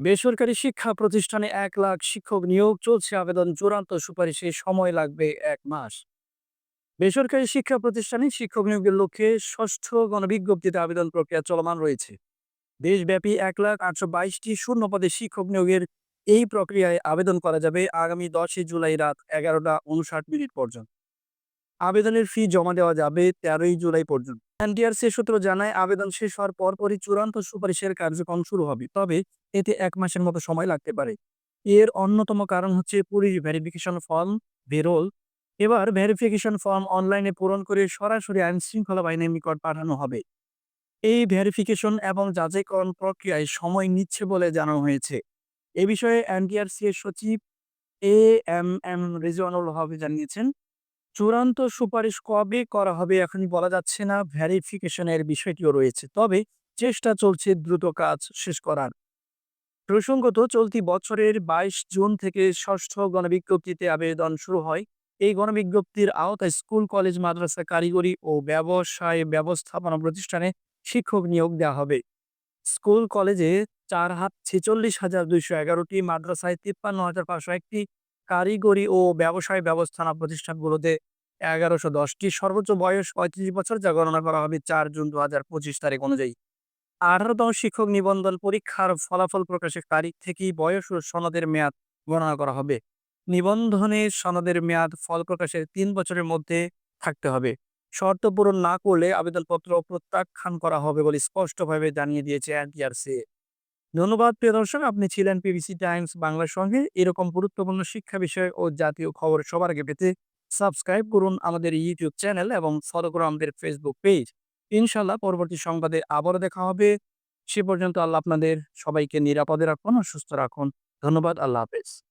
বেসরকারি শিক্ষা প্রতিষ্ঠানে ১,০০,০০০ শিক্ষক নিয়োগ চলছে আবেদন চূড়ান্ত সুপারিশে সময় লাগবে ১ মাস। বেসরকারি শিক্ষা প্রতিষ্ঠানে শিক্ষক নিয়োগের লক্ষ্যে ষষ্ঠ গণবিজ্ঞপ্তিতে আবেদন প্রক্রিয়া চলমান রয়েছে। দেশব্যাপী ১,৮২২টি শূন্য পদে শিক্ষক নিয়োগের এই প্রক্রিয়ায় আবেদন করা যাবে আগামী ১০ই জুলাই রাত ১১টা ৫৯ পর্যন্ত। আবেদনের ফি জমা দেওয়া যাবে ১৩ই জুলাই পর্যন্ত। এনটিআরসি সূত্র জানায়, আবেদন শেষ হওয়ার পরপরই চূড়ান্ত সুপারিশের কার্যক্রম শুরু হবে, তবে এতে ১ মাসের মতো সময় লাগতে পারে। এর অন্যতম কারণ হচ্ছে পুলিশ ভেরিফিকেশন ফর্ম বেরোল। এবার ভেরিফিকেশন ফর্ম অনলাইনে পূরণ করে সরাসরি আইন শৃঙ্খলা বাহিনীর নিকট পাঠানো হবে। এই ভেরিফিকেশন এবং যাচাইকরণ প্রক্রিয়ায় সময় নিচ্ছে বলে জানানো হয়েছে। এ বিষয়ে এনটিআরসি এর সচিব এএমএম রিজওয়ানুল হক জানিয়েছেন, চূড়ান্ত সুপারিশ কবে করা হবে এখনই বলা যাচ্ছে না। ভেরিফিকেশনের বিষয়টিও রয়েছে, তবে চেষ্টা চলছে দ্রুত কাজ শেষ করার। প্রসঙ্গত, চলতি বছরের ২২ জুন থেকে ষষ্ঠ গণবিজ্ঞপ্তিতে আবেদন শুরু হয়। এই গণবিজ্ঞপ্তির আওতায় স্কুল, কলেজ, মাদ্রাসা, কারিগরি ও ব্যবসায় ব্যবস্থাপনা প্রতিষ্ঠানে শিক্ষক নিয়োগ দেওয়া হবে। স্কুল, কলেজে ৪,46,২১১টি, মাদ্রাসায় ৫৩,৫০১টি, কারিগরি ও ব্যবসায় ব্যবস্থাপনা প্রতিষ্ঠানগুলোতে ১,১১১০টি। সর্বোচ্চ বয়স ৩৫ বছর, যা গণনা করা হবে ৪ জুন ২০২৫ তারিখ অনুযায়ী। ১৮তম শিক্ষক নিবন্ধন পরীক্ষার ফলাফল প্রকাশের তারিখ থেকেই বয়স ও সনদের মেয়াদ গণনা করা হবে। নিবন্ধনের সনদের মেয়াদ ফল প্রকাশের ৩ বছরের মধ্যে থাকতে হবে। শর্ত পূরণ না করলে আবেদনপত্র প্রত্যাখ্যান করা হবে বলে স্পষ্টভাবে জানিয়ে দিয়েছে এনটিআরসি। ধন্যবাদ প্রিয় দর্শক, আপনি ছিলেন পিবিসি টাইমস বাংলার সঙ্গে। এরকম গুরুত্বপূর্ণ শিক্ষা বিষয় ও জাতীয় খবর সবার আগে পেতে সাবস্ক্রাইব করুন আমাদের ইউটিউব চ্যানেল এবং ফলো করুন আমাদের ফেসবুক পেজ। ইনশাল্লাহ পরবর্তী সংবাদে আবারও দেখা হবে। সে পর্যন্ত আল্লাহ আপনাদের সবাইকে নিরাপদে রাখুন ও সুস্থ রাখুন। ধন্যবাদ। আল্লাহ হাফেজ।